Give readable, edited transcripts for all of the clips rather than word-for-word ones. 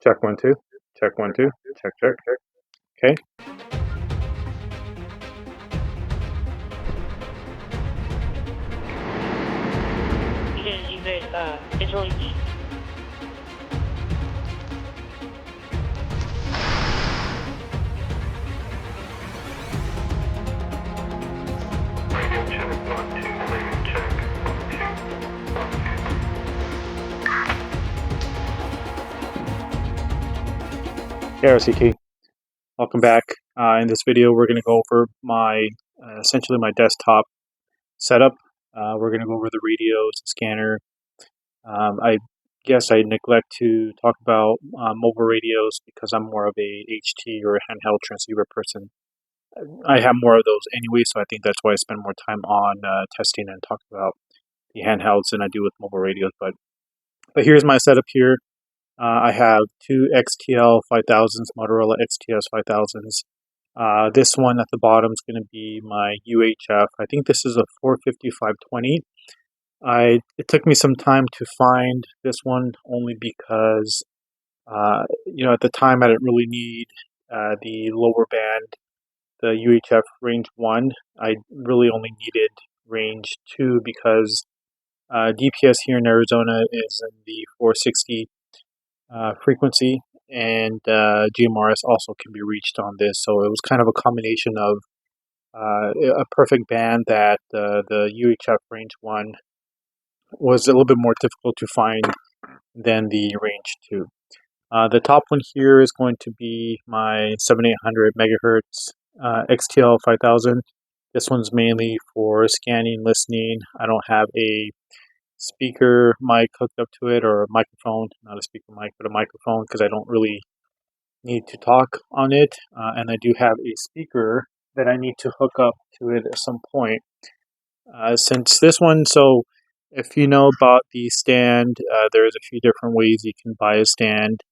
Check 1 2. Check 1 2. Check check. Okay. Because you guys, it's really deep. RadioCheckk. Welcome back. In this video, we're going to go over my essentially my desktop setup. We're going to go over the radios, the scanner. I guess I neglect to talk about mobile radios because I'm more of a HT or a handheld transceiver person. I have more of those anyway, so I think that's why I spend more time on testing and talking about the handhelds than I do with mobile radios. But here's my setup here. I have two XTL5000s, Motorola XTL5000s. This one at the bottom is going to be my UHF. I think this is a 45520. It took me some time to find this one only because at the time I didn't really need the lower band, the UHF range 1. I really only needed range 2 because DPS here in Arizona is in the 460 frequency, and GMRS also can be reached on this. So it was kind of a combination of a perfect band that the UHF range 1 was a little bit more difficult to find than the range 2. The top one here is going to be my 7800 megahertz XTL5000. This one's mainly for scanning, listening. I don't have a speaker mic hooked up to it, or a microphone, not a speaker mic, but a microphone, because I don't really need to talk on it. And I do have a speaker that I need to hook up to it at some point. Since this one, so if you know about the stand, there's a few different ways you can buy a stand.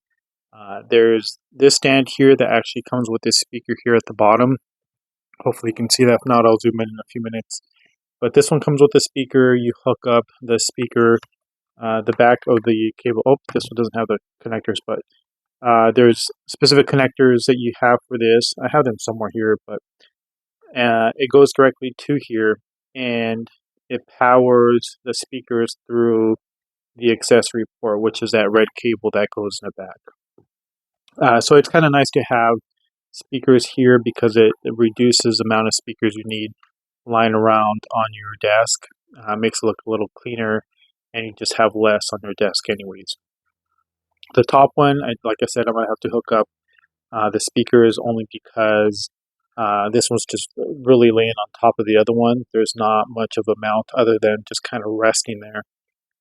There's this stand here that actually comes with this speaker here at the bottom. Hopefully you can see that. If not, I'll zoom in a few minutes. But this one comes with a speaker. You hook up the speaker, the back of the cable. Oh, this one doesn't have the connectors, but there's specific connectors that you have for this. I have them somewhere here, but it goes directly to here, and it powers the speakers through the accessory port, which is that red cable that goes in the back. So it's kind of nice to have speakers here because it reduces the amount of speakers you need lying around on your desk. Makes it look a little cleaner, and you just have less on your desk anyways. The top one, like I said, I'm going to have to hook up the speakers only because this one's just really laying on top of the other one. There's not much of a mount other than just kind of resting there.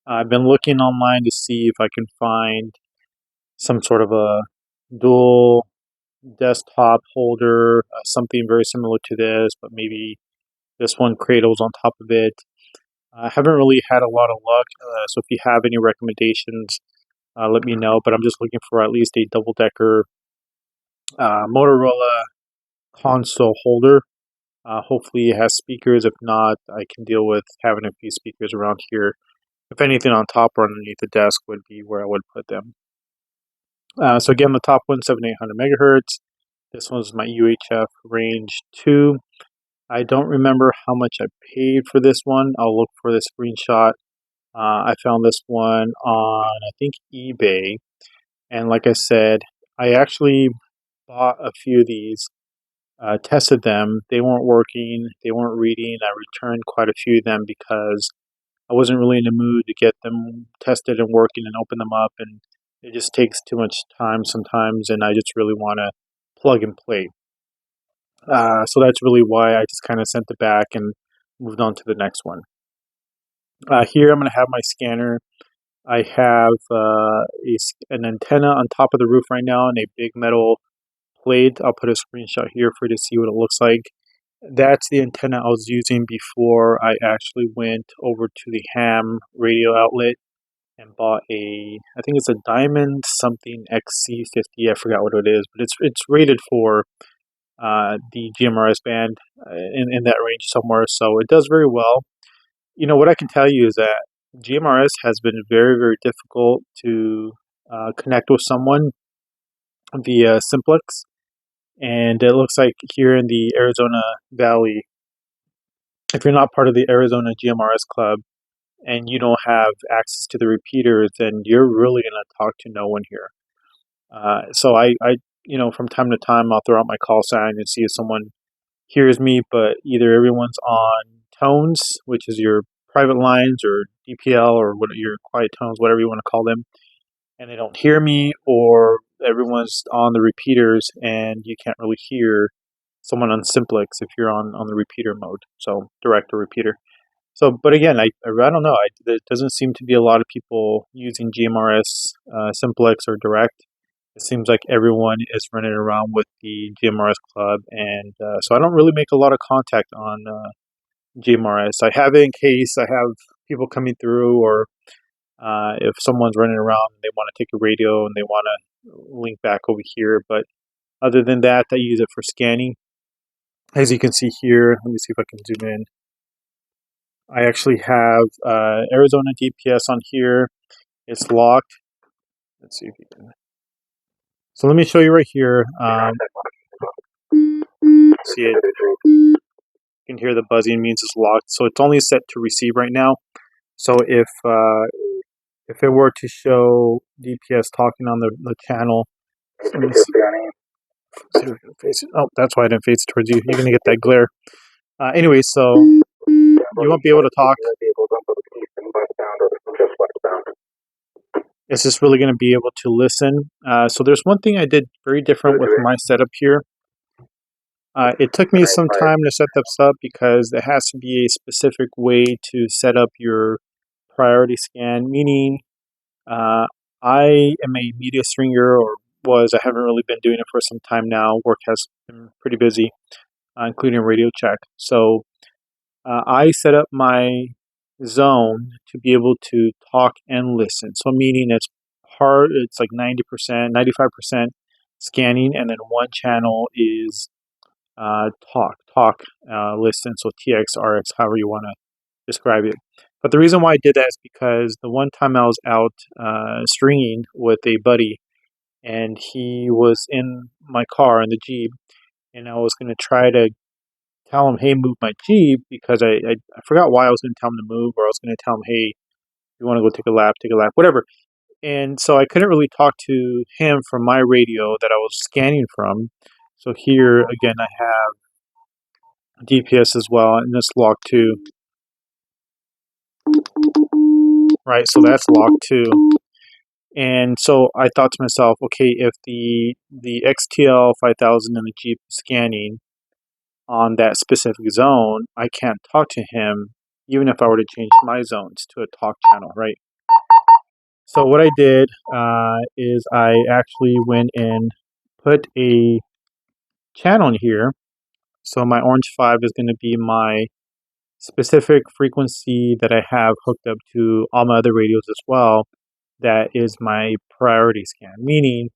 I've been looking online to see if I can find some sort of a dual desktop holder, something very similar to this, but maybe this one cradles on top of it. I haven't really had a lot of luck, so if you have any recommendations, let me know. But I'm just looking for at least a double-decker Motorola console holder. Hopefully it has speakers. If not, I can deal with having a few speakers around here. If anything, on top or underneath the desk would be where I would put them. So again, the top one, 7800 megahertz. This one's my UHF range 2. I don't remember how much I paid for this one. I'll look for the screenshot. I found this one on, I think, eBay. And like I said, I actually bought a few of these, tested them. They weren't working. They weren't reading. I returned quite a few of them because I wasn't really in the mood to get them tested and working and open them up. And it just takes too much time sometimes, and I just really want to plug and play. So that's really why I just kind of sent it back and moved on to the next one. Here I'm going to have my scanner. I have an antenna on top of the roof right now and a big metal plate. I'll put a screenshot here for you to see what it looks like. That's the antenna I was using before I actually went over to the ham radio outlet and bought I think it's a Diamond something XC50. I forgot what it is, but it's rated for the GMRS band in that range somewhere, so it does very well. What I can tell you is that GMRS has been very, very difficult to connect with someone via Simplex. And it looks like here in the Arizona Valley, if you're not part of the Arizona GMRS club and you don't have access to the repeaters, then you're really going to talk to no one here. So from time to time, I'll throw out my call sign and see if someone hears me, but either everyone's on tones, which is your private lines, or DPL, or what your quiet tones, whatever you want to call them, and they don't hear me, or everyone's on the repeaters and you can't really hear someone on Simplex if you're on the repeater mode, so direct or repeater. So, but again, I don't know. There doesn't seem to be a lot of people using GMRS, Simplex, or direct. It seems like everyone is running around with the GMRS club, and so I don't really make a lot of contact on GMRS. I have it in case I have people coming through, or if someone's running around and they want to take a radio and they want to link back over here. But other than that, I use it for scanning. As you can see here, let me see if I can zoom in. I actually have Arizona DPS on here. It's locked. Let's see if you can. So let me show you right here. See it? You can hear the buzzing, means it's locked. So it's only set to receive right now. So if it were to show DPS talking on the channel, let me see. Oh, that's why I didn't face it towards you. You're gonna get that glare. Anyway, so you won't be able to talk. It's just really going to be able to listen. So there's one thing I did very different with my setup here. It took me some time to set this up because it has to be a specific way to set up your priority scan, meaning I am a media stringer, or I haven't really been doing it for some time now. Work has been pretty busy, including RadioCheckk. So I set up my zone to be able to talk and listen. So meaning it's like 90%, 95% scanning, and then one channel is listen. So TX, RX, however you want to describe it. But the reason why I did that is because the one time I was out stringing with a buddy, and he was in my car in the Jeep, and I was going to try to tell him, hey, move my Jeep, because I forgot why I was going to tell him to move, or I was going to tell him, hey, you want to go take a lap, whatever. And so I couldn't really talk to him from my radio that I was scanning from. So here, again, I have DPS as well, and this locked too. Right, so that's locked too. And so I thought to myself, okay, if the XTL5000 in the Jeep is scanning on that specific zone, I can't talk to him even if I were to change my zones to a talk channel, right? So what I did is I actually went and put a channel in here. So my orange 5 is going to be my specific frequency that I have hooked up to all my other radios as well. That is my priority scan, meaning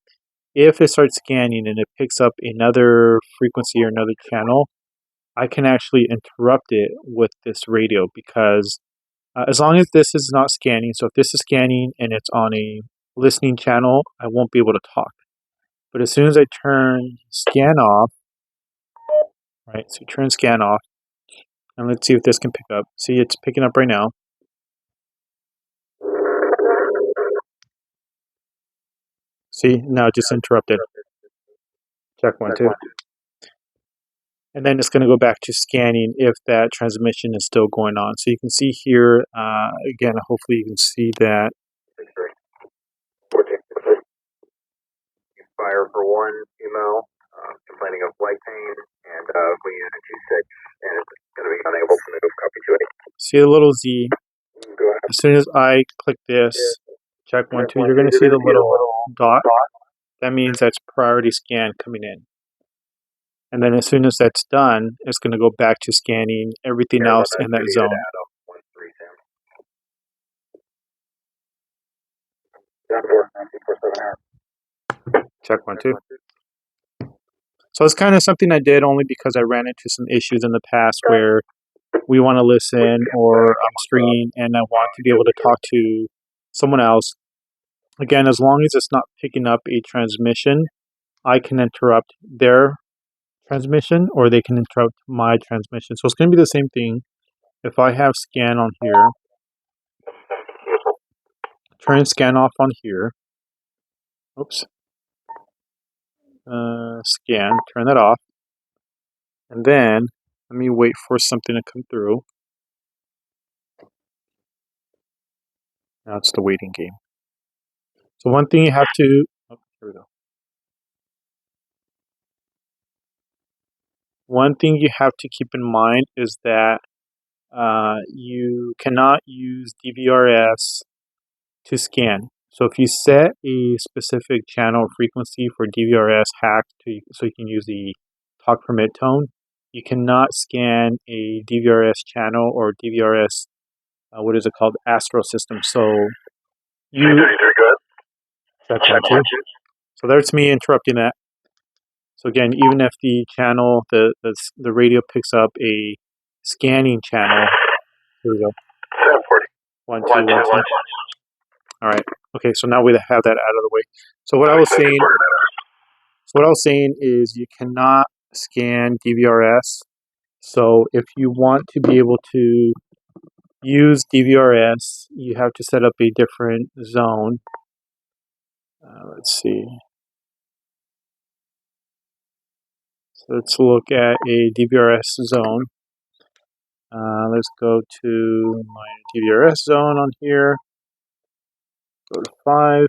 if it starts scanning and it picks up another frequency or another channel, I can actually interrupt it with this radio, because as long as this is not scanning, so if this is scanning and it's on a listening channel, I won't be able to talk. But as soon as I turn scan off, right, so turn scan off, and let's see if this can pick up. See, it's picking up right now. See, now it just interrupted. Check 1, 2. And then it's going to go back to scanning if that transmission is still going on. So you can see here, again, hopefully you can see that. Fire for 1 email, complaining of flight pain, and we unit 26, and it's going to be unable to move, copy 28. See the little Z. As soon as I click this, check 1, 2, you're going to see the little dot. That means that's priority scan coming in. And then as soon as that's done, it's going to go back to scanning everything else in that zone. Check 1, 2. So it's kind of something I did only because I ran into some issues in the past where we want to listen, or I'm stringing and I want to be able to talk to someone else. Again, as long as it's not picking up a transmission, I can interrupt their transmission or they can interrupt my transmission. So it's going to be the same thing. If I have scan on here, turn scan off on here. Oops. Scan, turn that off. And then let me wait for something to come through. Now it's the waiting game. So one thing you have to, oh, here we go. One thing you have to keep in mind is that you cannot use DVRS to scan. So if you set a specific channel frequency for DVRS hack so you can use the talk permit tone, you cannot scan a DVRS channel or DVRS, what is it called, Astro system. So you check one, two. So there's me interrupting that. So again, even if the channel, the radio picks up a scanning channel, here we go. 1, 2, 1, 2. All right. Okay. So now we have that out of the way. So what I was saying is you cannot scan DVRS. So if you want to be able to use DVRS, you have to set up a different zone. Let's see. So let's look at a DVRS zone. Let's go to my DVRS zone on here. Go to 5.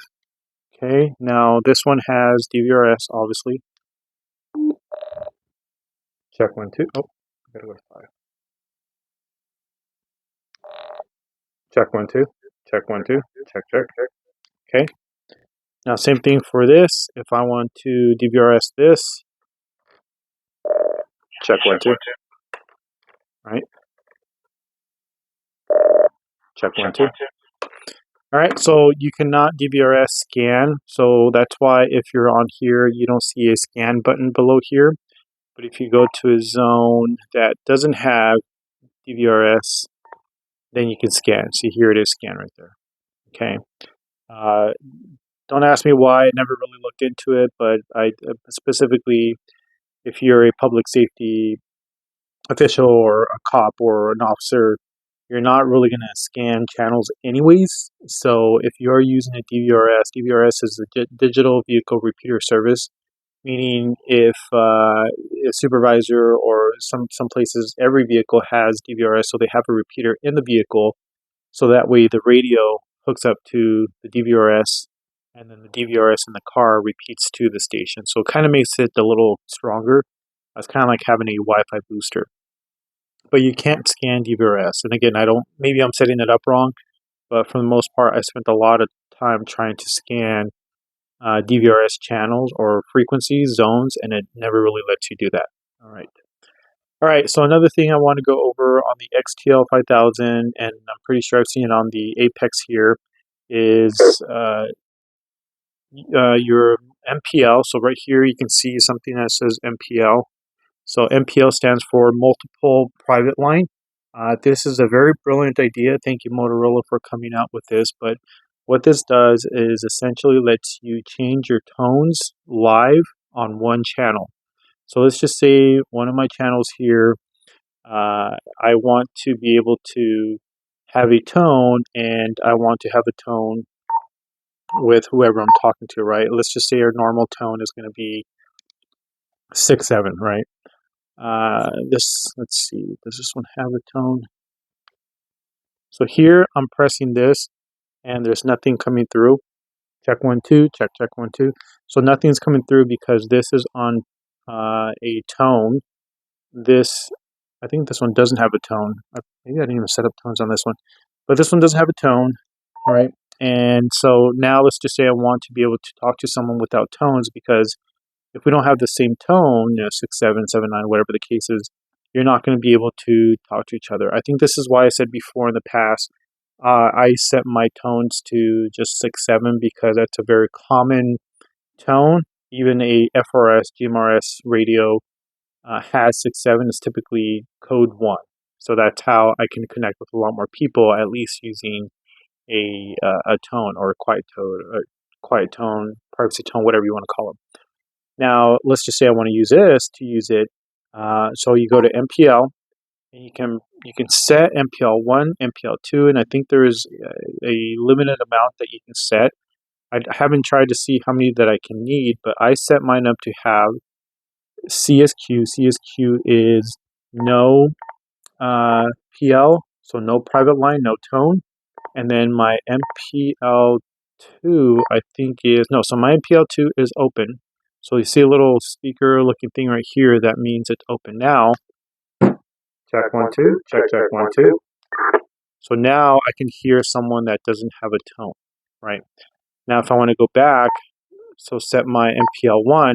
Okay, now this one has DVRS, obviously. Check 1, 2. Oh, I gotta go to 5. Check 1, 2. Check 1, 2. Check, check. Okay. Now same thing for this. If I want to DVRS this, check 1, 2. Right. Check 1, 2. All right, so you cannot DVRS scan. So that's why if you're on here, you don't see a scan button below here. But if you go to a zone that doesn't have DVRS, then you can scan. See, here it is, scan right there. Okay. Don't ask me why. I never really looked into it, but I specifically, if you're a public safety official or a cop or an officer, you're not really going to scan channels anyways. So if you're using a DVRS is a digital vehicle repeater service, meaning if a supervisor or some places, every vehicle has DVRS, so they have a repeater in the vehicle, so that way the radio hooks up to the DVRS, and then the DVRS in the car repeats to the station. So it kind of makes it a little stronger. It's kind of like having a Wi-Fi booster. But you can't scan DVRS. And again, maybe I'm setting it up wrong, but for the most part, I spent a lot of time trying to scan DVRS channels or frequencies, zones, and it never really lets you do that. All right, so another thing I want to go over on the XTL5000, and I'm pretty sure I've seen it on the Apex here, is your MPL. So right here you can see something that says MPL. So MPL stands for Multiple Private Line. This is a very brilliant idea. Thank you, Motorola, for coming out with this. But what this does is essentially lets you change your tones live on one channel. So let's just say one of my channels here, I want to be able to have a tone, and I want to have a tone with whoever I'm talking to, right? Let's just say our normal tone is going to be 6/7, right? Let's see, does this one have a tone? So here I'm pressing this and there's nothing coming through. Check 1, 2, check 1, 2. So nothing's coming through because this is on a tone. I think this one doesn't have a tone. Maybe I didn't even set up tones on this one, but this one doesn't have a tone, all right? And so now let's just say I want to be able to talk to someone without tones, because if we don't have the same tone, 6/7, 7/9, whatever the case is, you're not going to be able to talk to each other. I think this is why I said before in the past, I set my tones to just 6/7 because that's a very common tone. Even a FRS, GMRS radio has 6/7 is typically code 1. So that's how I can connect with a lot more people, at least using a tone or a quiet tone, privacy tone, whatever you want to call them. Now, let's just say I want to use this to use it. So you go to MPL, and you can set MPL1, MPL2, and I think there is a limited amount that you can set. I haven't tried to see how many that I can need, but I set mine up to have CSQ. CSQ is no PL, so no private line, no tone. And then my MPL2, I think is, no, so my MPL2 is open. So you see a little speaker looking thing right here, that means it's open now. Check 1 2, check 1 2. So now I can hear someone that doesn't have a tone, right? Now if I want to go back, so set my MPL1,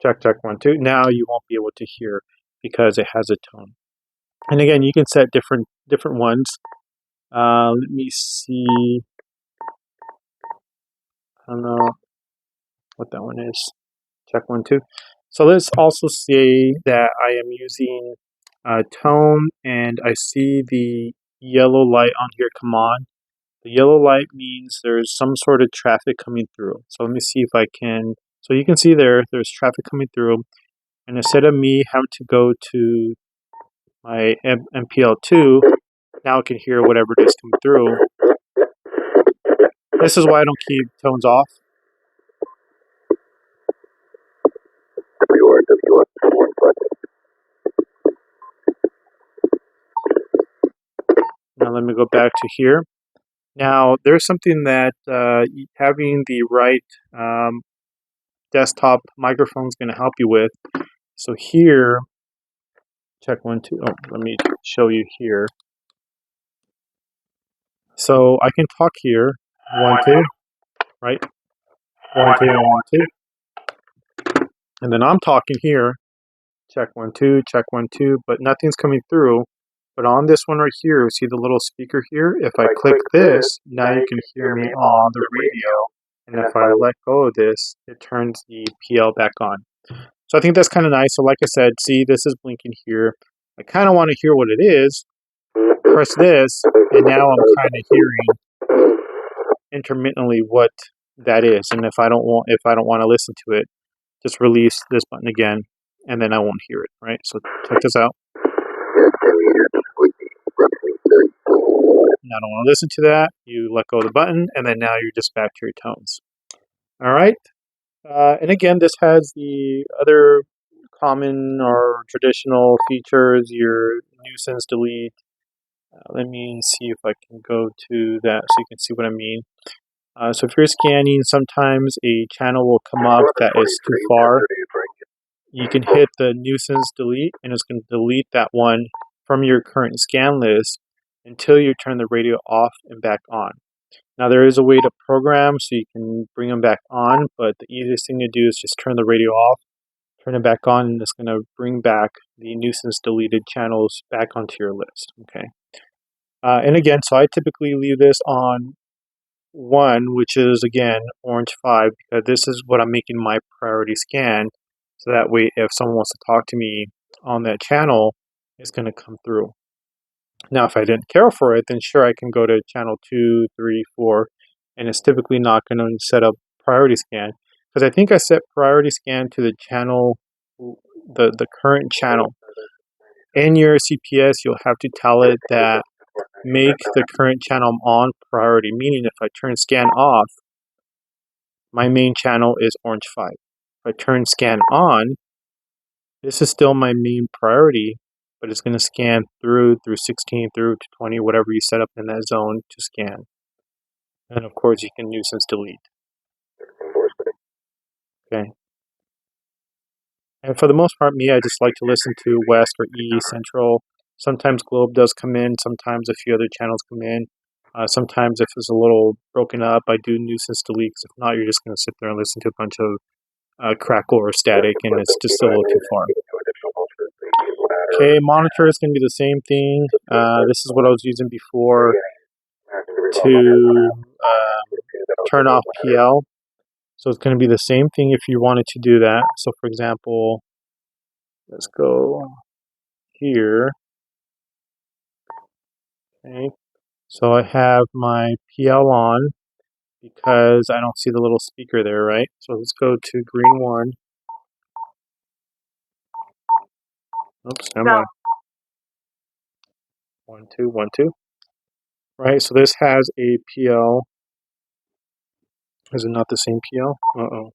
check 1 2. Now you won't be able to hear because it has a tone. And again, you can set different ones. Let me see. I don't know what that one is. Check 1 2. So let's also say that I am using tone, and I see the yellow light on here come on. The yellow light means there's some sort of traffic coming through. So let me see if I can. So you can see there's traffic coming through, and instead of me having to go to my MPL2, now I can hear whatever it is coming through. This is why I don't keep tones off. Now let me go back to here. Now there's something that having the right desktop microphone is going to help you with. So here, check 1 2. Oh, let me show you here. So I can talk here, 1 2, right? 1 2 1 2, and then I'm talking here. Check 1 2, check 1 2, but nothing's coming through. But on this one right here, see the little speaker here? If I click this, now you can hear me on the radio. And if I let go of this, it turns the PL back on. So I think that's kind of nice. So like I said, see, this is blinking here. I kind of want to hear what it is. Press this, and now I'm kind of hearing intermittently what that is. And if I don't want to listen to it, just release this button again, and then I won't hear it, right? So check this out. Now I don't want to listen to that. You let go of the button, and then now you're just back to your tones. All right. And again, this has the other common or traditional features, your nuisance delete. Let me see if I can go to that so you can see what I mean. So if you're scanning, sometimes a channel will come up that is too far. You can hit the nuisance delete, and it's going to delete that one from your current scan list until you turn the radio off and back on. Now there is a way to program so you can bring them back on, but the easiest thing to do is just turn the radio off, turn it back on, and it's going to bring back the nuisance deleted channels back onto your list. Okay. And again, so I typically leave this on 1, which is again orange 5, because this is what I'm making my priority scan. So that way, if someone wants to talk to me on that channel, it's going to come through. Now, if I didn't care for it, then sure, I can go to channel 2, 3, 4, and it's typically not going to set up priority scan, because I think I set priority scan to the channel, the current channel. In your CPS, you'll have to tell it that make the current channel I'm on priority, meaning if I turn scan off, my main channel is orange 5. If I turn scan on, this is still my main priority, but it's going to scan through 16, through to 20, whatever you set up in that zone to scan. And of course, you can nuisance delete. Okay. And for the most part, me, I just like to listen to West or E, Central. Sometimes Globe does come in. Sometimes a few other channels come in. Sometimes if it's a little broken up, I do nuisance delete. If not, you're just going to sit there and listen to a bunch of crackle or static, and it's just a little too far. Okay, monitor is going to be the same thing. This is what I was using before to turn off PL. So it's going to be the same thing if you wanted to do that. So for example, let's go here. Okay, so I have my PL on. because I don't see the little speaker there, right? So let's go to green 1. Oops, stand by. 1 2 1 2. Right, so this has a PL. Is it not the same PL? Uh-oh.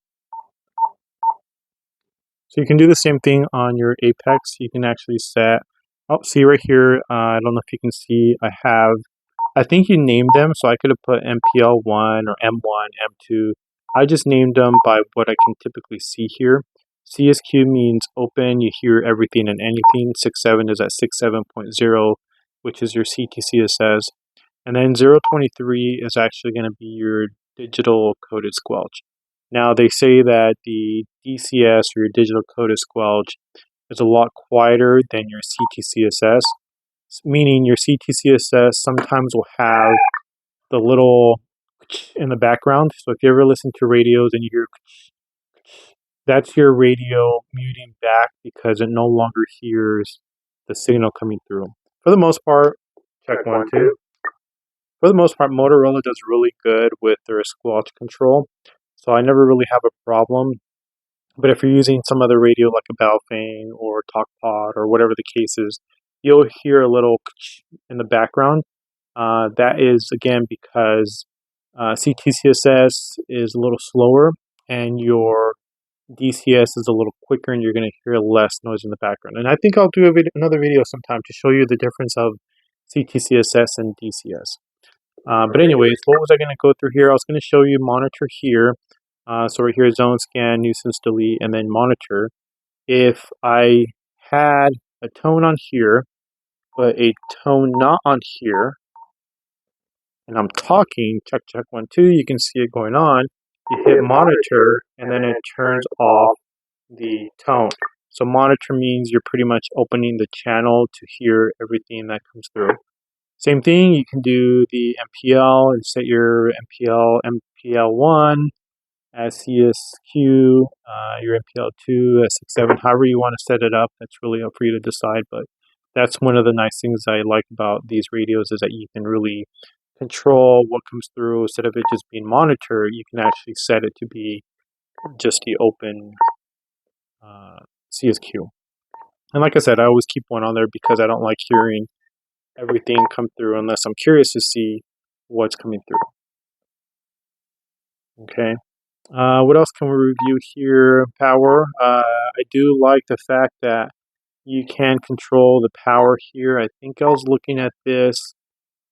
So you can do the same thing on your Apex. You can actually set, oh, see right here, I don't know if you can see, I think you named them, so I could have put MPL1 or M1, M2. I just named them by what I can typically see here. CSQ means open, you hear everything and anything. 6.7 is at 6.7.0, which is your CTCSS. And then 0.23 is actually going to be your digital coded squelch. Now they say that the DCS or your digital coded squelch is a lot quieter than your CTCSS, meaning your CTCSS sometimes will have the little in the background. So if you ever listen to radios and you hear, that's your radio muting back because it no longer hears the signal coming through. For the most part, check 1 2. For the most part, Motorola does really good with their squelch control, so I never really have a problem. But if you're using some other radio like a Baofeng or TalkPod or whatever the case is, you'll hear a little in the background. That is, again, because CTCSS is a little slower and your DCS is a little quicker and you're going to hear less noise in the background. And I think I'll do another video sometime to show you the difference of CTCSS and DCS. But anyways, what was I going to go through here? I was going to show you monitor here. So right here, zone scan, nuisance delete, and then monitor. If I had a tone on here, but a tone not on here, and I'm talking, check 1 2, you can see it going on. You hit monitor, and then it turns off the tone. So monitor means you're pretty much opening the channel to hear everything that comes through. Same thing, you can do the MPL and set your MPL1 as CSQ, your MPL2 as 6.7, however you want to set it up. That's really up for you to decide, but that's one of the nice things I like about these radios is that you can really control what comes through. Instead of it just being monitored, you can actually set it to be just the open CSQ. And like I said, I always keep one on there because I don't like hearing everything come through unless I'm curious to see what's coming through. Okay. What else can we review here? Power. I do like the fact that you can control the power here. I think I was looking at this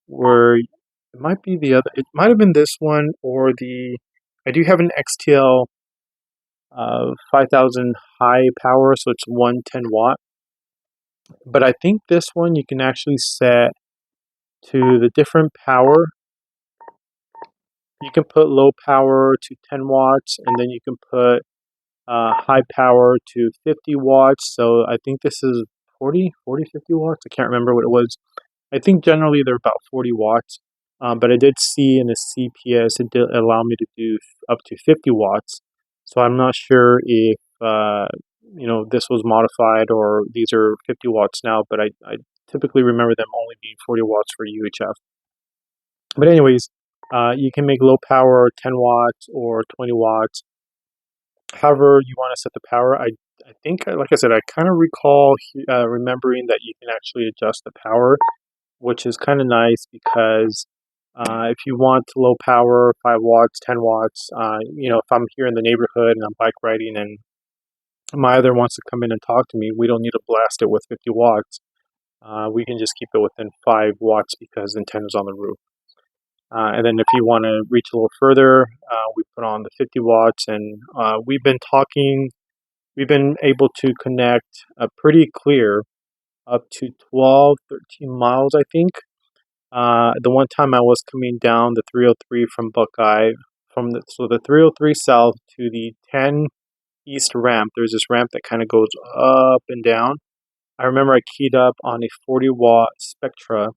where it might be the other. It might have been this one or the. I do have an XTL 5000 high power, so it's 110 watt. But I think this one you can actually set to the different power. You can put low power to 10 watts, and then you can put high power to 50 watts. So I think this is 40, 50 watts. I can't remember what it was. I think generally they're about 40 watts. But I did see in the CPS, it did allow me to do up to 50 watts. So I'm not sure if, this was modified or these are 50 watts now, but I typically remember them only being 40 watts for UHF. But anyways, you can make low power 10 watts or 20 watts. However you want to set the power. I think, like I said, I kind of recall remembering that you can actually adjust the power, which is kind of nice because if you want low power, 5 watts, 10 watts, if I'm here in the neighborhood and I'm bike riding and my other wants to come in and talk to me, we don't need to blast it with 50 watts. We can just keep it within 5 watts because the antenna is on the roof. And then if you want to reach a little further, we put on the 50 watts, and we've been able to connect pretty clear up to 12, 13 miles, I think. The one time I was coming down the 303 from Buckeye, so the 303 south to the 10 east ramp, there's this ramp that kind of goes up and down. I remember I keyed up on a 40 watt Spectra,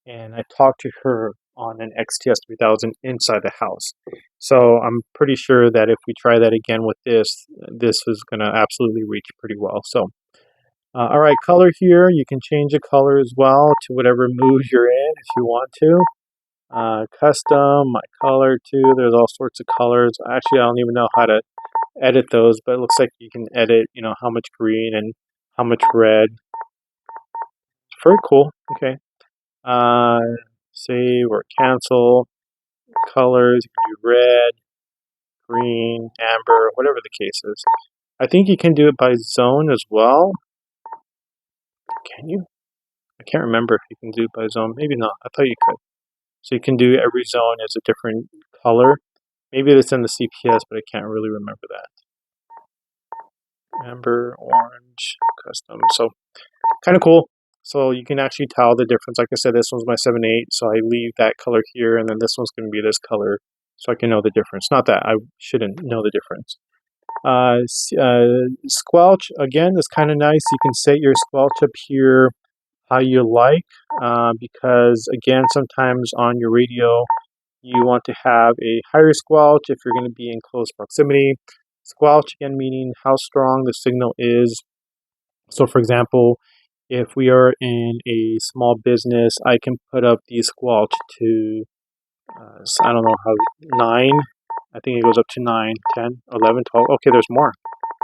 and I talked to her on an XTS3000 inside the house. So I'm pretty sure that if we try that again with this is going to absolutely reach pretty well. So, all right, color here. You can change the color as well to whatever mood you're in if you want to. Custom, my color too. There's all sorts of colors. Actually, I don't even know how to edit those, but it looks like you can edit, how much green and how much red. It's very cool. Okay. Save or cancel. Colors, you can do red, green, amber, whatever the case is. I think you can do it by zone as well. Can you? I can't remember if you can do it by zone. Maybe not. I thought you could. So you can do every zone as a different color. Maybe it's in the CPS, but I can't really remember that. Amber, orange, custom. So kind of cool. So you can actually tell the difference. Like I said, this one's my 7/8, so I leave that color here, and then this one's going to be this color, so I can know the difference. Not that I shouldn't know the difference. Squelch, again, is kind of nice. You can set your squelch up here how you like, because, again, sometimes on your radio, you want to have a higher squelch if you're going to be in close proximity. Squelch, again, meaning how strong the signal is. So, for example, if we are in a small business, I can put up the squelch to, I don't know how, 9. I think it goes up to 9, 10, 11, 12. Okay, there's more.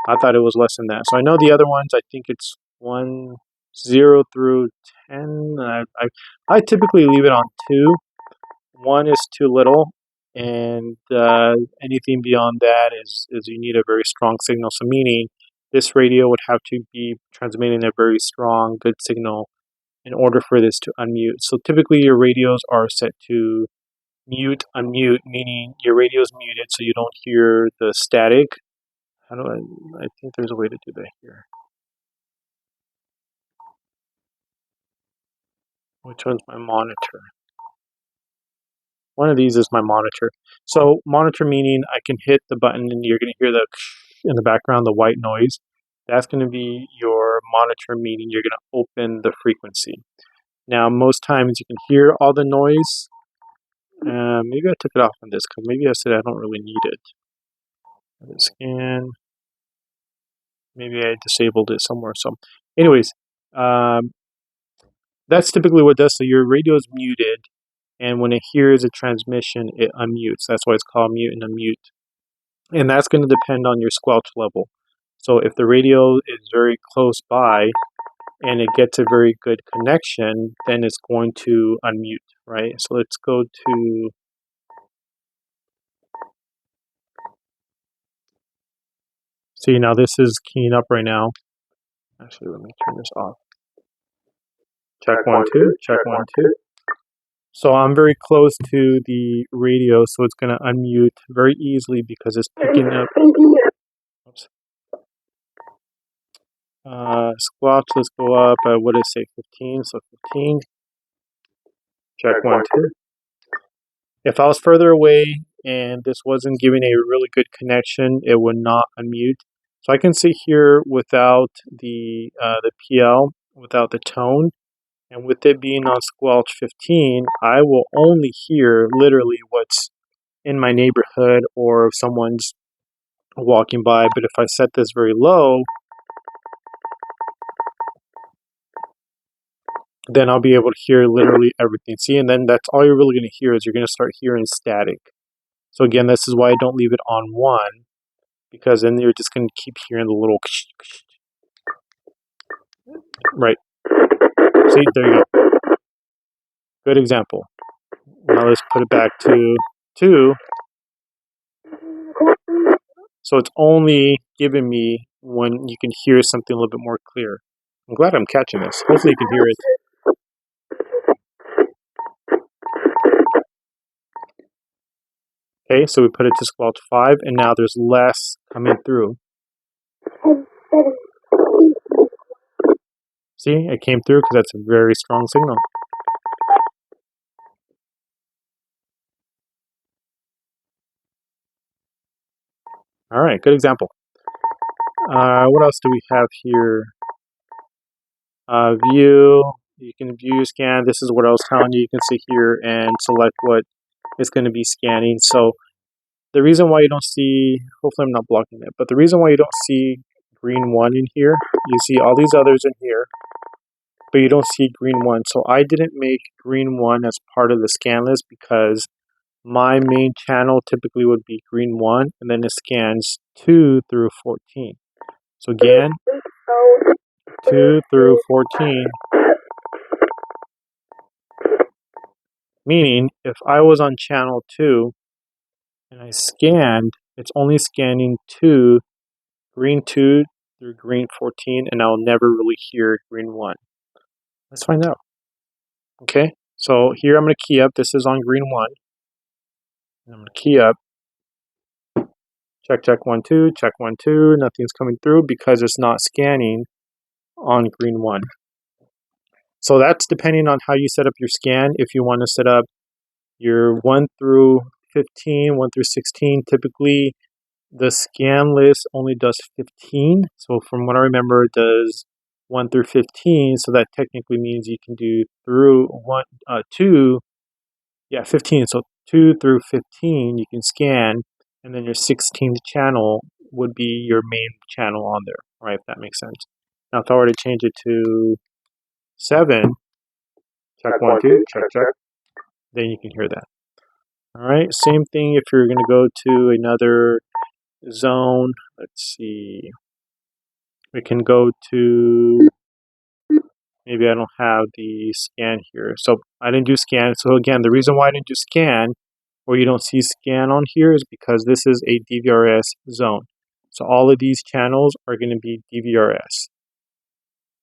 I thought it was less than that. So I know the other ones, I think it's 1, 0 through 10. I typically leave it on 2. 1 is too little, and anything beyond that is you need a very strong signal. So meaning this radio would have to be transmitting a very strong, good signal in order for this to unmute. So typically your radios are set to mute, unmute, meaning your radio is muted so you don't hear the static. How do I think there's a way to do that here. Which one's my monitor? One of these is my monitor. So monitor meaning I can hit the button and you're going to hear the in the background, the white noise. That's going to be your monitor, meaning you're going to open the frequency. Now, most times you can hear all the noise. Maybe I took it off on this because maybe I said I don't really need it. Scan. Maybe I disabled it somewhere. So anyways, that's typically what it does. So your radio is muted, and when it hears a transmission, it unmutes. That's why it's called mute and unmute. And that's going to depend on your squelch level. So if the radio is very close by and it gets a very good connection, then it's going to unmute, right? So let's go to... See, now this is keying up right now. Actually, let me turn this off. Check 1, 2, check 1, 2. So I'm very close to the radio, so it's going to unmute very easily because it's picking up... Oops. Squelch, let's go up, what did it say, 15? So 15. Check 1, 2. If I was further away and this wasn't giving a really good connection, it would not unmute. So I can sit here without the PL, without the tone, and with it being on squelch 15, I will only hear literally what's in my neighborhood or if someone's walking by. But if I set this very low, then I'll be able to hear literally everything. See, and then that's all you're really going to hear is you're going to start hearing static. So again, this is why I don't leave it on 1, because then you're just going to keep hearing the little... Right. See, there you go. Good example. Now let's put it back to 2. So it's only giving me when you can hear something a little bit more clear. I'm glad I'm catching this. Hopefully you can hear it. Okay, so we put it to squelch 5, and now there's less coming through. See, it came through because that's a very strong signal. All right, good example. What else do we have here? View. You can view, scan. This is what I was telling you. You can sit here and select what it's going to be scanning. So the reason why you don't see, hopefully I'm not blocking it, but the reason why you don't see green 1 in here, you see all these others in here. but you don't see green 1. So I didn't make green 1 as part of the scan list because my main channel typically would be green 1, and then it scans 2 through 14. So again, 2 through 14, meaning if I was on channel 2 and I scanned, it's only scanning green 2 through green 14, and I'll never really hear green 1. Let's find out. Okay, so here I'm going to key up. This is on green 1. And I'm going to key up. Check, check, 1, 2, check, 1, 2. Nothing's coming through because it's not scanning on green 1. So that's depending on how you set up your scan. If you want to set up your 1 through 15, 1 through 16, typically the scan list only does 15. So from what I remember, it does 1 through 15. So that technically means you can do through 15. So 2 through 15 you can scan, and then your 16th channel would be your main channel on there, right? If that makes sense. Now if I were to change it to 7, check 1, 2, check, check, then you can hear that. All right, same thing if you're going to go to another zone. Let's see. We can go to, maybe I don't have the scan here. So I didn't do scan. So again, the reason why I didn't do scan, or you don't see scan on here, is because this is a DVRS zone. So all of these channels are going to be DVRS.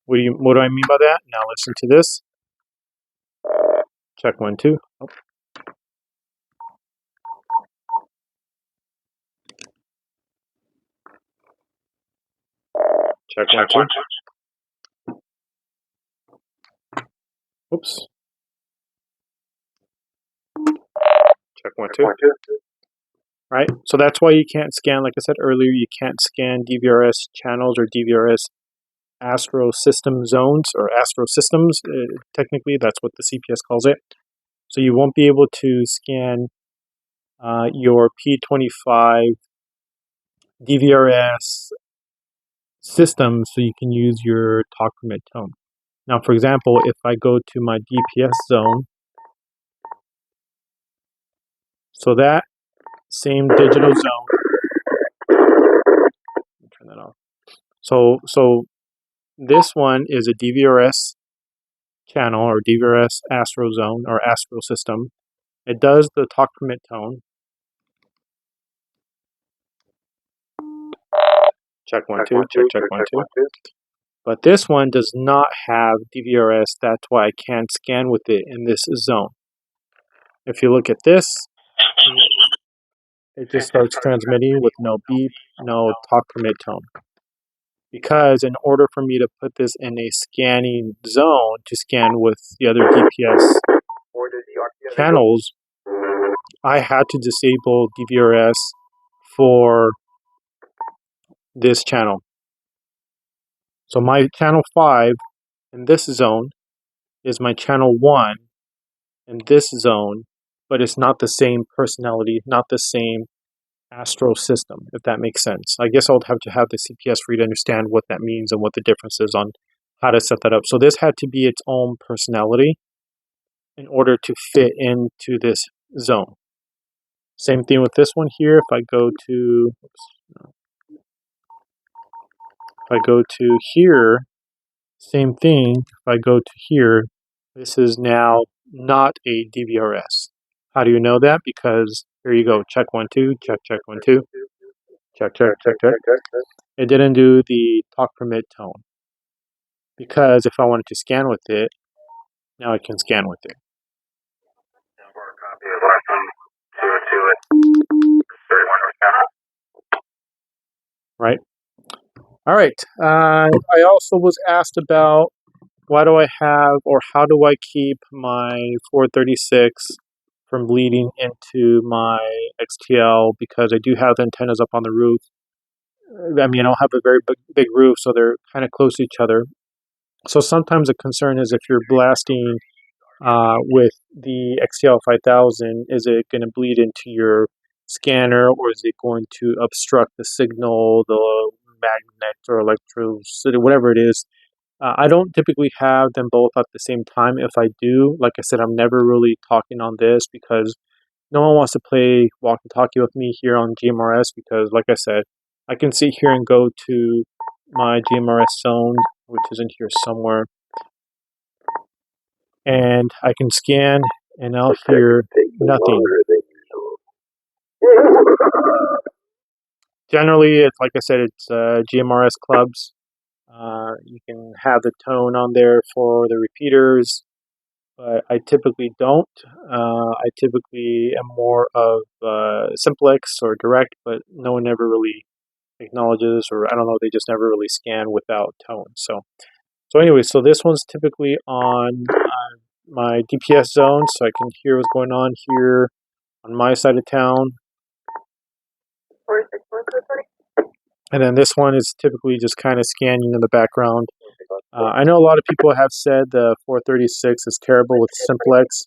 What do I mean by that? Now listen to this. Check 1, 2. Oh. Check 1, 2. Oops. Check 1, 2. Right? So that's why you can't scan, like I said earlier, you can't scan DVRS channels or DVRS Astro System zones or Astro Systems. Technically, that's what the CPS calls it. So you won't be able to scan your P25 DVRS system so you can use your talk permit tone. Now, for example, if I go to my DPS zone, so that same digital zone, turn that off. So this one is a DVRS channel or DVRS Astro zone or Astro system. It does the talk permit tone. Check 1, 2, check 1, 2. But this one does not have DVRS. That's why I can't scan with it in this zone. If you look at this, it just starts transmitting with no beep, no talk permit tone. Because in order for me to put this in a scanning zone to scan with the other DPS channels, I had to disable DVRS for this channel. So my channel 5 in this zone is my channel 1 in this zone, but it's not the same personality, not the same Astro system, if that makes sense. I guess I would have to have the CPS for you to understand what that means and what the difference is on how to set that up. So this had to be its own personality in order to fit into this zone. Same thing with this one here. If I go to, here, same thing. If I go to here, this is now not a DVRS. How do you know that? Because here you go. Check 1, 2. Check 1, 2. Check. It didn't do the talk permit tone. Because if I wanted to scan with it, now I can scan with it. Right? All right. I also was asked about why do I have, or how do I keep my 436 from bleeding into my XTL, because I do have the antennas up on the roof. I mean, I don't have a very big roof, so they're kind of close to each other. So sometimes the concern is if you're blasting with the XTL5000, is it going to bleed into your scanner, or is it going to obstruct the signal, the magnet or electricity, whatever it is, I don't typically have them both at the same time. If I do, like I said, I'm never really talking on this because no one wants to play walkie-talkie with me here on GMRS because, like I said, I can sit here and go to my GMRS zone, which is in here somewhere, and I can scan and I'll hear nothing. Generally, it's like I said, it's GMRS clubs. You can have the tone on there for the repeaters, but I typically don't. I typically am more of simplex or direct, but no one ever really acknowledges, or I don't know, they just never really scan without tone. So anyway, so this one's typically on my DPS zone, so I can hear what's going on here on my side of town. And then this one is typically just kind of scanning in the background. I know a lot of people have said the 436 is terrible with simplex,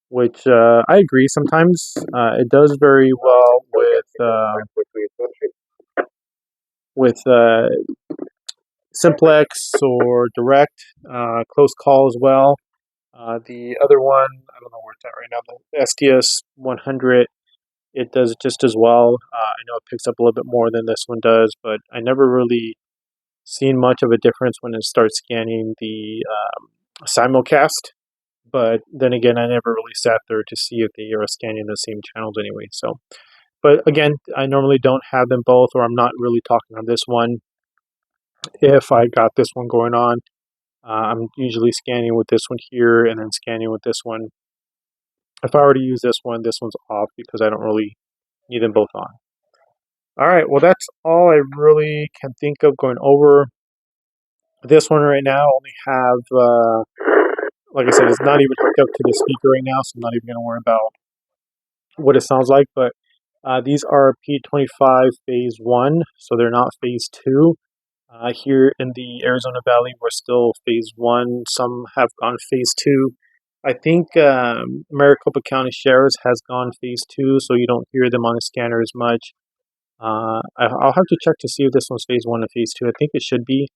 which I agree. Sometimes it does very well with simplex or direct, close call as well. The other one, I don't know where it's at right now, the SDS100, it does just as well. I know it picks up a little bit more than this one does, but I never really seen much of a difference when it starts scanning the simulcast. But then again, I never really sat there to see if they are scanning the same channels anyway. So, but again, I normally don't have them both, or I'm not really talking on this one. If I got this one going on, I'm usually scanning with this one here and then scanning with this one. If I already use this one's off because I don't really need them both on. All right, well, that's all I really can think of going over. This one right now, I only have, like I said, it's not even hooked up to the speaker right now, so I'm not even going to worry about what it sounds like. But these are P25 Phase 1, so they're not Phase 2. Here in the Arizona Valley, we're still Phase 1. Some have gone Phase 2. I think Maricopa County Sheriff's has gone Phase 2, so you don't hear them on the scanner as much. I'll have to check to see if this one's Phase 1 and Phase 2. I think it should be.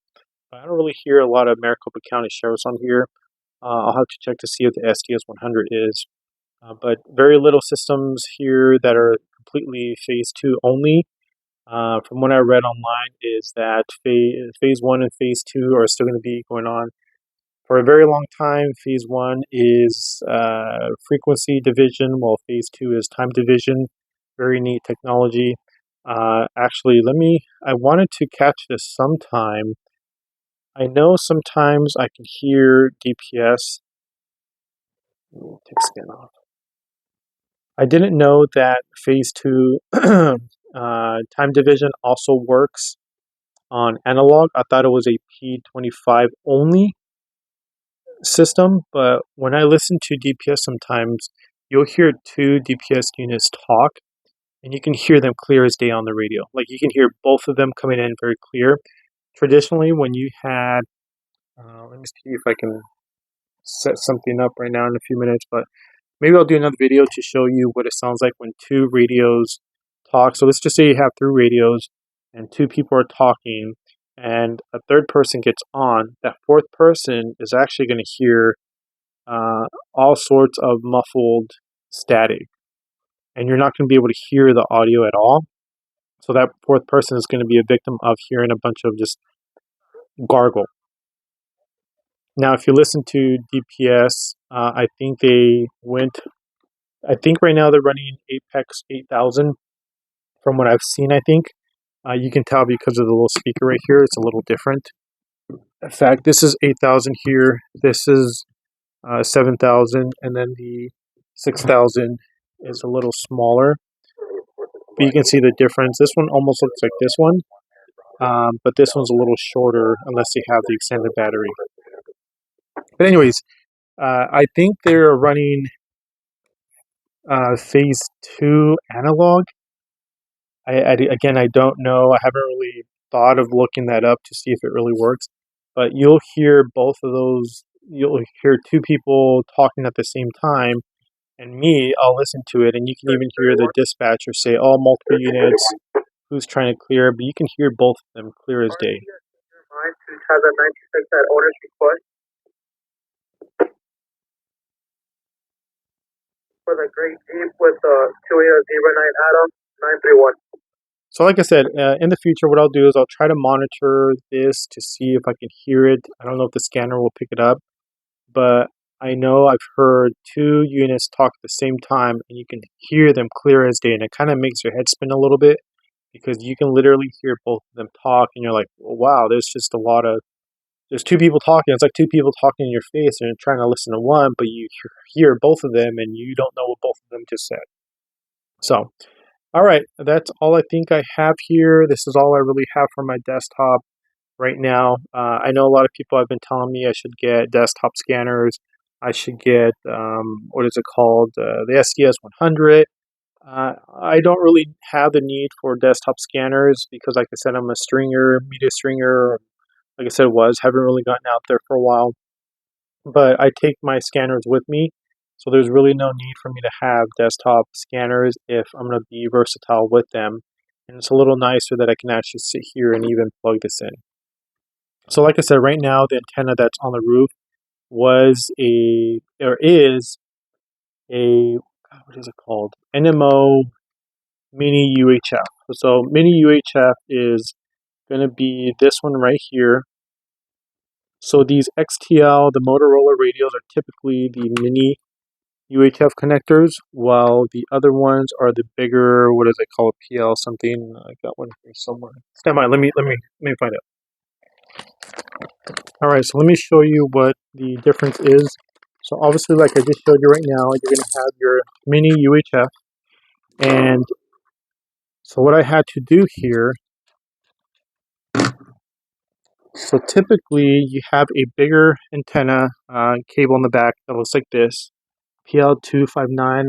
But I don't really hear a lot of Maricopa County Sheriff's on here. I'll have to check to see if the SDS100 is. But very little systems here that are completely Phase 2 only. From what I read online is that phase 1 and Phase 2 are still going to be going on for a very long time. Phase 1 is frequency division, while Phase 2 is time division. Very neat technology. Actually, I wanted to catch this sometime. I know sometimes I can hear DPS. Take skin off. I didn't know that Phase 2 time division also works on analog. I thought it was a P25 only system, but when I listen to DPS sometimes, you'll hear two DPS units talk, and you can hear them clear as day on the radio. Like, you can hear both of them coming in very clear. Traditionally, when you had, let me see if I can set something up right now in a few minutes, but maybe I'll do another video to show you what it sounds like when two radios talk. So let's just say you have three radios and two people are talking and a third person gets on. That fourth person is actually going to hear all sorts of muffled static, and you're not going to be able to hear the audio at all. So that fourth person is going to be a victim of hearing a bunch of just gargle. Now, if you listen to DPS, I think right now they're running APX6000 from what I've seen. I think you can tell because of the little speaker right here, it's a little different. In fact, this is 8000 here, this is 7000, and then the 6000 is a little smaller. But you can see the difference. This one almost looks like this one, but this one's a little shorter unless you have the extended battery. But anyways, I think they're running Phase 2 analog. Again, I don't know. I haven't really thought of looking that up to see if it really works. But you'll hear both of those. You'll hear two people talking at the same time, and I'll listen to it, and you can even hear the dispatcher say, "All multiple units, who's trying to clear?" But you can hear both of them clear as day. Line to Taza 96 at owner's request. For the Great Jeep with the 2809 Adam 931. So like I said, in the future, what I'll do is I'll try to monitor this to see if I can hear it. I don't know if the scanner will pick it up, but I know I've heard two units talk at the same time, and you can hear them clear as day, and it kind of makes your head spin a little bit because you can literally hear both of them talk, and you're like, oh, wow, there's two people talking. It's like two people talking in your face, and you're trying to listen to one, but you hear both of them, and you don't know what both of them just said. So, all right, that's all I think I have here. This is all I really have for my desktop right now. I know a lot of people have been telling me I should get desktop scanners. I should get, what is it called, the SDS100. I don't really have the need for desktop scanners because, like I said, I'm a stringer, media stringer. Like I said, haven't really gotten out there for a while. But I take my scanners with me, so there's really no need for me to have desktop scanners if I'm going to be versatile with them. And it's a little nicer that I can actually sit here and even plug this in. So like I said, right now the antenna that's on the roof is a, what is it called? NMO Mini UHF. So Mini UHF is going to be this one right here. So these XTL, the Motorola radios, are typically the Mini UHF connectors, while the other ones are the bigger, what is it called, PL something. I got one here somewhere. Stand by, let me find it. All right, so let me show you what the difference is. So obviously, like I just showed you right now, you're going to have your Mini UHF, and so what I had to do here, so typically you have a bigger antenna cable in the back that looks like this, PL259,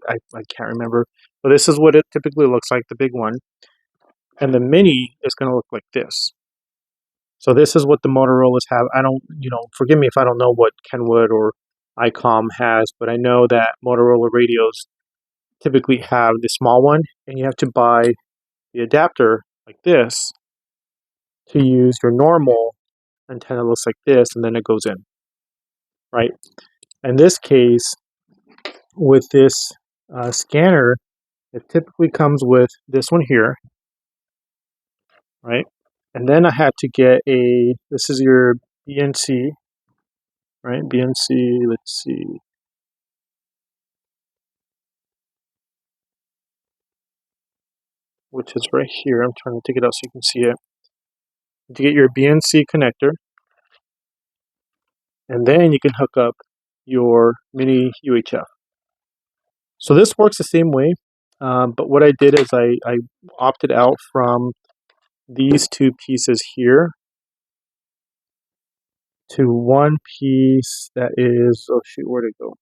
I can't remember, but this is what it typically looks like, the big one. And the Mini is going to look like this. So this is what the Motorola's have. I don't, forgive me if I don't know what Kenwood or ICOM has, but I know that Motorola radios typically have the small one, and you have to buy the adapter like this to use your normal antenna. Looks like this, and then it goes in, right? In this case, with this scanner, it typically comes with this one here, right? And then I had to get this is your BNC, right? BNC, let's see. Which is right here. I'm trying to take it out so you can see it. To get your BNC connector, and then you can hook up your Mini UHF. So this works the same way, but what I did is I opted out from these two pieces here to one piece that is, oh shoot, where'd it go?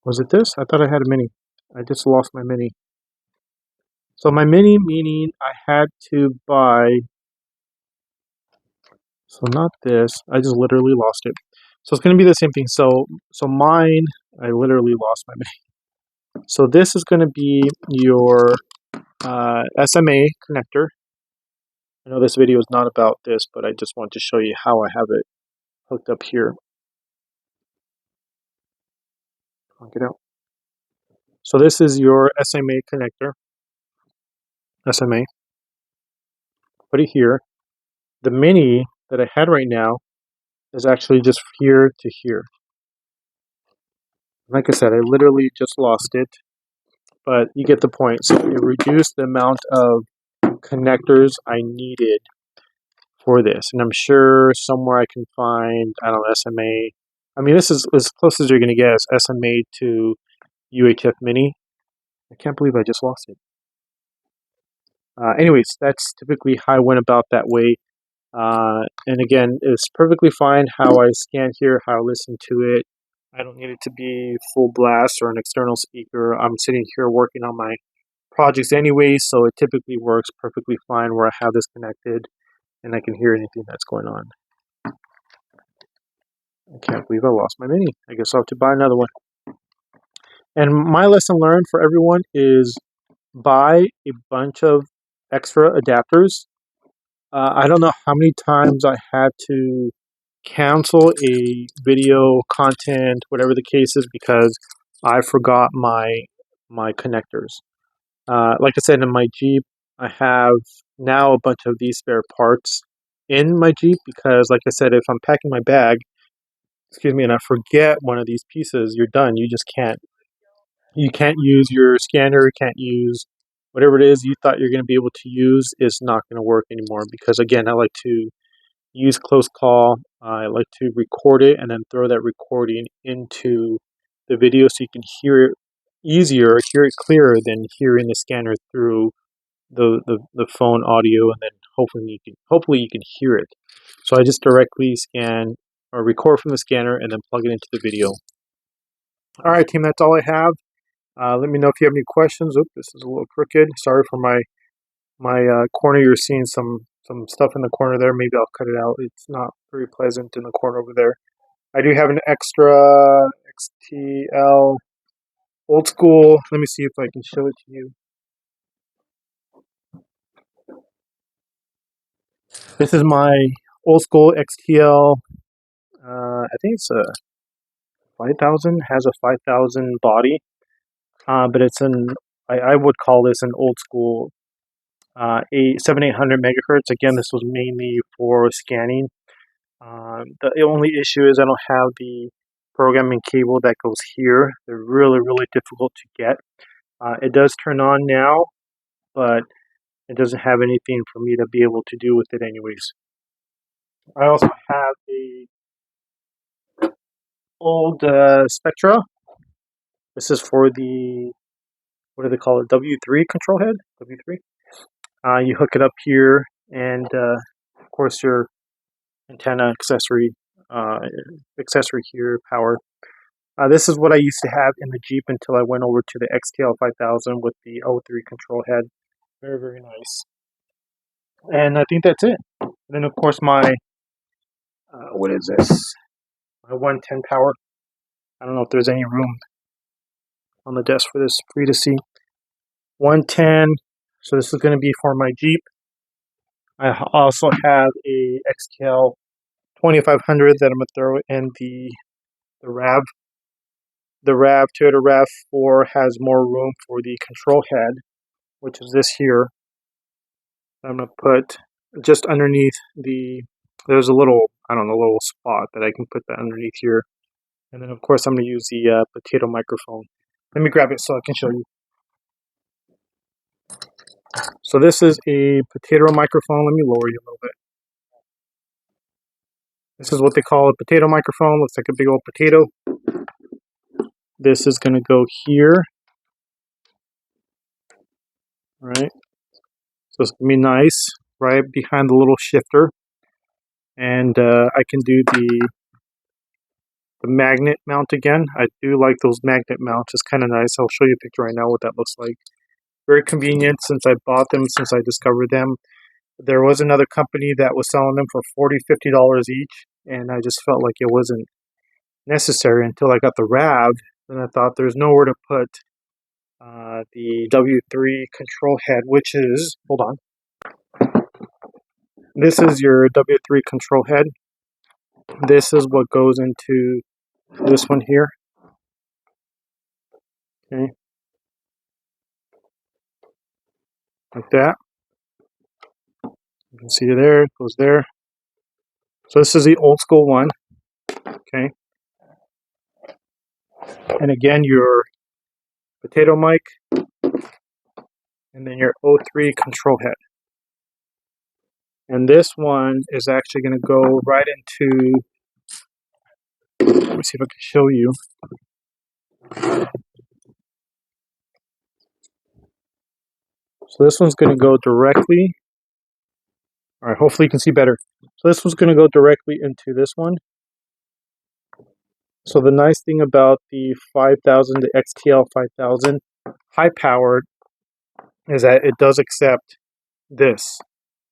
Was it this? I thought I had a Mini. I just lost my Mini. So my Mini, meaning I had to buy, so not this, I just literally lost it. So it's going to be the same thing. So mine, I literally lost my Mini. So this is going to be your SMA connector. I know this video is not about this, but I just want to show you how I have it hooked up here. I'll get out. So this is your SMA connector. SMA. Put it here. The Mini that I had right now is actually just here to here. Like I said, I literally just lost it, but you get the point. So it reduced the amount of connectors I needed for this, and I'm sure somewhere I can find, I don't know, SMA. I mean, this is as close as you're going to get as SMA to UHF Mini. I can't believe I just lost it. Anyways, that's typically how I went about that way. And again, it's perfectly fine how I scan here, how I listen to it. I don't need it to be full blast or an external speaker. I'm sitting here working on my projects anyway, so it typically works perfectly fine where I have this connected and I can hear anything that's going on. I can't believe I lost my Mini. I guess I'll have to buy another one. And my lesson learned for everyone is buy a bunch of extra adapters. I don't know how many times I had to cancel a video content, whatever the case is, because I forgot my connectors. Like I said, in my Jeep, I have now a bunch of these spare parts in my Jeep because, like I said, if I'm packing my bag, excuse me, and I forget one of these pieces, you're done. You just can't. You can't use your scanner. You can't use whatever it is you thought you're going to be able to use is not going to work anymore because, again, I like to use close call. I like to record it and then throw that recording into the video so you can hear it easier, hear it clearer than hearing the scanner through the phone audio, and then hopefully you can hear it. So I just directly scan or record from the scanner and then plug it into the video. All right, team, that's all I have. Let me know if you have any questions. Oops, this is a little crooked. Sorry for my corner. You're seeing some stuff in the corner there. Maybe I'll cut it out. It's not very pleasant in the corner over there. I do have an extra XTL old school. Let me see if I can show it to you. This is my old school XTL. I think it's a 5000. Has a 5000 body, but it's I would call this an old school 7800 megahertz. Again, this was mainly for scanning. The only issue is I don't have the programming cable that goes here. They're really, really difficult to get. It does turn on now, but it doesn't have anything for me to be able to do with it anyways. I also have a old Spectra. This is for the, what do they call it, W3 control head? W3. You hook it up here, and of course your antenna accessory here, power. This is what I used to have in the Jeep until I went over to the XTL5000 with the O3 control head. Very, very nice. And I think that's it. And then, of course, my, what is this? My 110 power. I don't know if there's any room on the desk for this for you to see. 110. So this is going to be for my Jeep. I also have a XTL2500 that I'm going to throw in the RAV. The Toyota RAV4 has more room for the control head, which is this here. I'm going to put just underneath there's a little, I don't know, little spot that I can put that underneath here. And then, of course, I'm going to use the potato microphone. Let me grab it so I can show you. So this is a potato microphone. Let me lower you a little bit. This is what they call a potato microphone. Looks like a big old potato. This is going to go here. All right. So it's going to be nice, right behind the little shifter. And I can do the magnet mount again. I do like those magnet mounts. It's kind of nice. I'll show you a picture right now what that looks like. Very convenient since I bought them, since I discovered them. There was another company that was selling them for $40, $50 each, and I just felt like it wasn't necessary until I got the RAV. Then I thought there's nowhere to put the W3 control head, which is, hold on. This is your W3 control head. This is what goes into this one here. Okay. Like that. You can see it there, it goes there. So this is the old school one. Okay. And again, your potato mic, and then your O3 control head. And this one is actually going to go right into, let me see if I can show you. So this one's going to go directly, all right, hopefully you can see better. So this one's going to go directly into this one. So the nice thing about the 5000, the XTL 5000, high powered, is that it does accept this.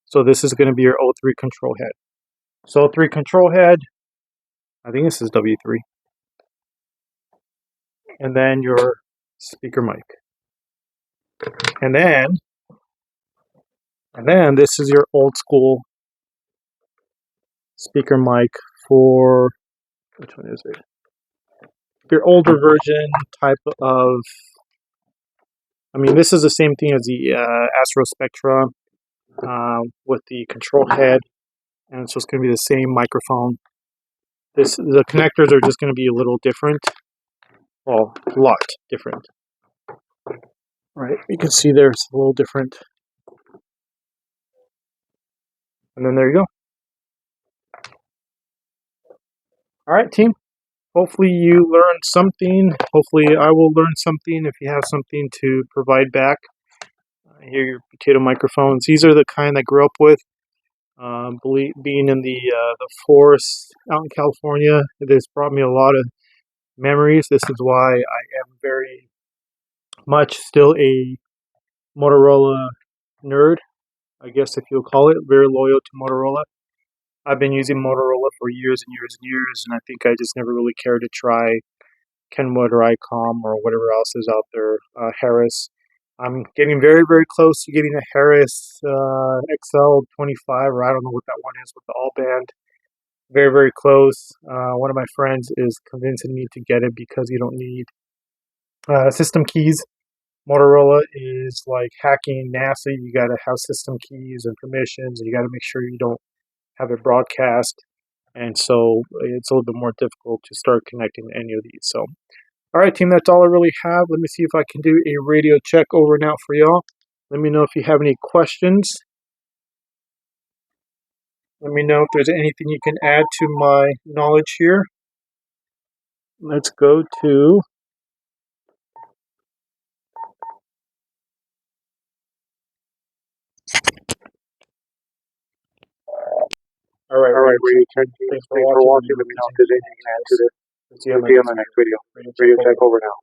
So this is going to be your O3 control head. So O3 control head, I think this is W3. And then your speaker mic. And then this is your old school speaker mic for, which one is it? Your older version type of, I mean, this is the same thing as the Astro Spectra with the control head, and so it's going to be the same microphone. The connectors are just going to be a little different. Well, a lot different. Right, you can see there's a little different. And then there you go. All right, team. Hopefully you learned something. Hopefully I will learn something if you have something to provide back. Here are your potato microphones. These are the kind I grew up with. Being in the forest out in California, this brought me a lot of memories. This is why I am very much still a Motorola nerd, I guess if you'll call it. Very loyal to Motorola. I've been using Motorola for years and years and years, and I think I just never really cared to try Kenwood or ICOM or whatever else is out there, Harris. I'm getting very, very close to getting a Harris XL25, or I don't know what that one is with the all band. Very, very close. One of my friends is convincing me to get it because you don't need system keys. Motorola is like hacking NASA. You got to have system keys and permissions, and you got to make sure you don't have it broadcast. And so it's a little bit more difficult to start connecting any of these. So, all right, team, that's all I really have. Let me see if I can do a radio check over and out for y'all. Let me know if you have any questions. Let me know if there's anything you can add to my knowledge here. Let's go to all right, RadioCheckk Team. Thanks for watching. Let me know if there's anything you can add to this. Let's see you on the next video. RadioCheckk over now.